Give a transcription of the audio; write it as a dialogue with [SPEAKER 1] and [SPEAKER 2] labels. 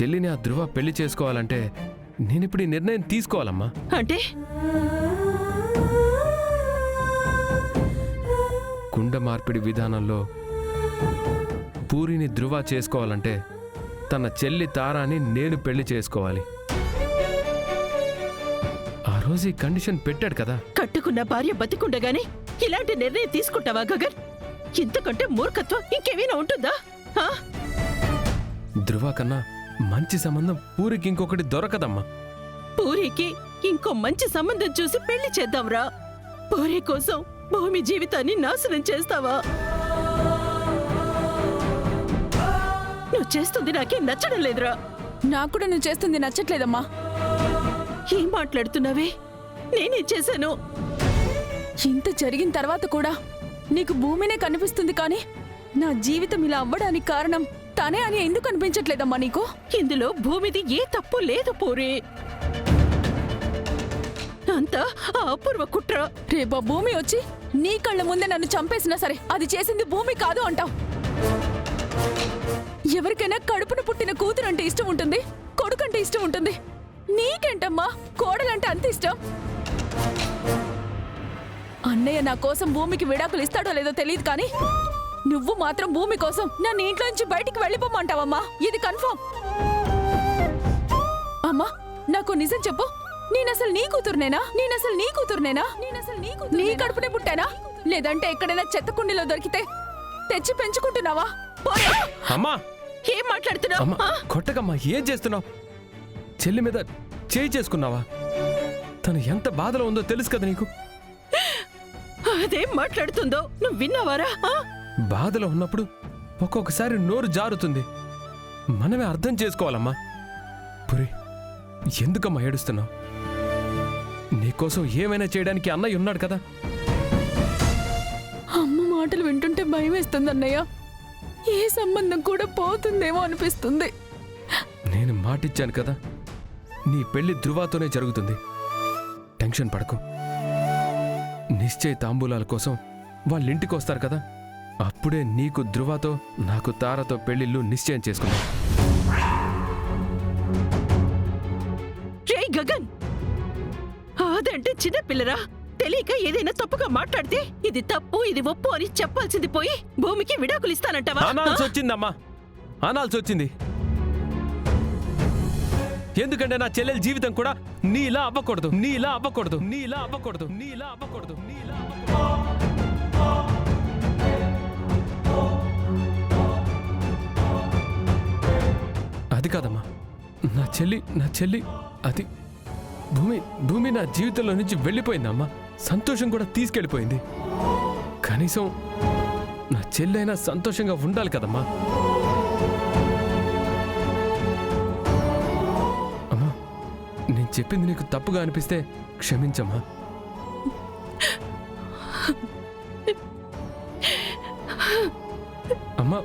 [SPEAKER 1] చెల్లిని ఆ ధృవ పెళ్లి చేసుకోవాలంటే నేనిప్పుడు ఈ నిర్ణయం తీసుకోవాలమ్మా.
[SPEAKER 2] అంటే
[SPEAKER 1] కుండ మార్పిడి విధానంలో పూరిని ధృవ చేసుకోవాలంటే తన చెల్లి తారాని నేను పెళ్లి చేసుకోవాలి. ఆ రోజు ఈ కండిషన్ పెట్టాడు కదా.
[SPEAKER 2] కట్టుకున్న భార్య బతికుండగానే ఇలాంటి నిర్ణయం తీసుకుంటావా గగన్? ఇంతకంటే మూర్ఖత్వం ఇంకేమైనా ఉంటుందా?
[SPEAKER 1] ధృవ కన్నా మంచి సంబంధం పూరికి ఇంకొకటి దొరకదమ్మా.
[SPEAKER 2] పూరికి ఇంకో మంచి సంబంధం చూసి పెళ్లి చేద్దాంరా. పూరి కోసం భూమి జీవితాన్ని నాశనం చేస్తావా? నువ్వు చేస్తుంది నాకేం నచ్చడం లేదురా.
[SPEAKER 3] నాకు కూడా నువ్వు చేస్తుంది నచ్చట్లేదమ్మా.
[SPEAKER 2] ఏం మాట్లాడుతున్నావే? నేనేం చేశాను?
[SPEAKER 3] ఇంత జరిగిన తర్వాత కూడా నీకు భూమినే కనిపిస్తుంది కానీ నా జీవితం ఇలా అవ్వడానికి కారణం తనే అని ఎందుకు అనిపించట్లేదమ్మా నీకు?
[SPEAKER 2] ఇందులో భూమిది ఏ తప్పు లేదు పూరి. అంతా ఆ అపూర్వ కుట్ర.
[SPEAKER 3] రేపు ఆ భూమి వచ్చి నీ కళ్ళ ముందే నన్ను చంపేసినా సరే అది చేసింది భూమి కాదు అంటావు. ఎవరికైనా కడుపున పుట్టిన కూతురంటే ఇష్టం ఉంటుంది, కొడుకంటే ఇష్టం ఉంటుంది. నీకేంటమ్మా కోడలంటే అంత ఇష్టం? అన్నయ్య నా కోసం భూమికి విడాకులు ఇస్తాడో లేదో తెలియదు కానీ నువ్వు మాత్రం భూమి కోసం నన్ను ఇంట్లోంచి బయటికి వెళ్ళిపోమంటావమ్మా. ఇది కన్ఫర్మ్. అమ్మా నాకు నిజం చెప్పు, నేనసలు నీ కూతురునేనా? నీ కడుపునే పుట్టానా? లేదంటే ఎక్కడైనా చెత్త కుండీలో దొరికితే తెచ్చి పెంచుకుంటున్నావా?
[SPEAKER 1] అమ్మా
[SPEAKER 2] ఏం మాట్లాడుతున్నావు?
[SPEAKER 1] కొట్టకమ్మా, ఏం చేస్తున్నావు? చెల్లి మీద చేయి చేసుకున్నావా? తను ఎంత బాధలో ఉందో తెలుసు కదా నీకు.
[SPEAKER 2] అదేం మాట్లాడుతుందో నువ్వు విన్నావారా?
[SPEAKER 1] బాధలో ఉన్నప్పుడు ఒక్కొక్కసారి నోరు జారుతుంది. మనమే అర్థం చేసుకోవాలమ్మా. పురి, ఎందుకమ్మా ఏడుస్తున్నావు? నీకోసం ఏమైనా చేయడానికి అన్నయ్య ఉన్నాడు కదా.
[SPEAKER 3] అమ్మ మాటలు వింటుంటే భయం వేస్తుంది అన్నయ్య. ఏ సంబంధం కూడా పోతుందేమో అనిపిస్తుంది.
[SPEAKER 1] నేను మాటిచ్చాను కదా, నీ పెళ్లి ధృవతోనే జరుగుతుంది. టెన్షన్ పడకు. నిశ్చయ తాంబూలాల కోసం వాళ్ళింటికి వస్తారు కదా, అప్పుడే నీకు ధృవతో నాకు తారతో పెళ్లిళ్ళు నిశ్చయం చేసుకున్నా.
[SPEAKER 2] రే గగన్, అదంటే చిన్నపిల్లరా. తెలియక ఏదైనా తప్పుగా మాట్లాడితే ఇది తప్పు ఇది ఒప్పు అని చెప్పాల్సింది పోయి భూమికి విడాకులు ఇస్తానంటావా?
[SPEAKER 1] అనాల్సి వచ్చిందమ్మా, అనాల్సి వచ్చింది. ఎందుకంటే నా చెల్లెల జీవితం కూడా నీలా అవ్వకూడదు. అది కాదమ్మా, నా చెల్లి అది భూమి నా జీవితంలో నుంచి వెళ్ళిపోయిందమ్మా. సంతోషం కూడా తీసుకెళ్ళిపోయింది. కనీసం నా చెల్లైనా సంతోషంగా ఉండాలి కదమ్మా. అమ్మా, నేను చెప్పింది నీకు తప్పుగా అనిపిస్తే క్షమించమ్మా. అమ్మా